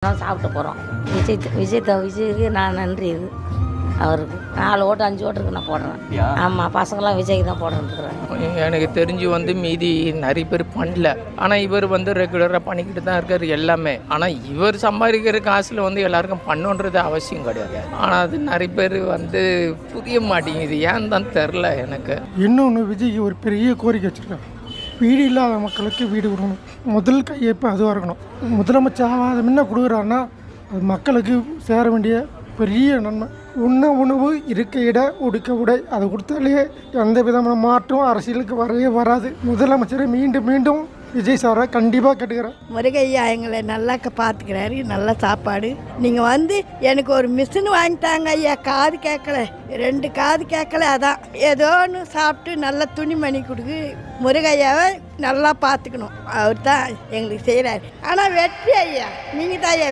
சாப்பிட்டு போகிறோம். விஜய்க்கு நான் நன்றி. இது அவருக்கு 4 ஓட்டு 5 ஓட்டுருக்கு நான் போடுறேன். ஆமாம், பசங்களாம் விஜய்க்கு தான் போடுறேன்னுக்குறாங்க. எனக்கு தெரிஞ்சு மீதி நிறைய பேர் பண்ணல. ஆனால் இவர் ரெகுலராக பண்ணிக்கிட்டு தான் இருக்கார் எல்லாமே. ஆனால் இவர் சம்பாதிக்கிற காசில் எல்லாருக்கும் பண்ணுன்றது அவசியம் கிடையாது. ஆனால் அது நிறைய பேர் புரிய மாட்டேங்குது. ஏன்னு தான் தெரில எனக்கு. இன்னொன்று, விஜய்க்கு ஒரு பெரிய கோரிக்கை வச்சுருக்காங்க. வீடு இல்லாத மக்களுக்கு வீடு கொடுக்கணும். முதல் கையெழுப்பு அதுவாக இருக்கணும். முதலமைச்சர் அதை முன்ன கொடுக்குறாருன்னா அது மக்களுக்கு சேர வேண்டிய பெரிய நன்மை. உணவு, இருக்க இட, உடுக்க உடை, அதை கொடுத்தாலே எந்த விதமான மாற்றம் அரசியலுக்கு வரவே வராது. முதலமைச்சரை மீண்டும் மீண்டும் விஜய் சாரை கண்டிப்பாக கேட்டுக்கிறேன். முருகையா எங்களை நல்லா பார்த்துக்கிறாரு. நல்ல சாப்பாடு. நீங்கள் எனக்கு ஒரு மிஷின் வாங்கிட்டாங்க ஐயா. காது கேட்கல, 2 காது கேட்கல. அதான் ஏதோ ஒன்று சாப்பிட்டு நல்லா துணிமணி கொடுக்கு. முருகையாவை நல்லா பார்த்துக்கணும். அவர் தான் எங்களுக்கு செய்கிறாரு. ஆனால் வெற்றி ஐயா, நீங்கள் தான் ஐயா.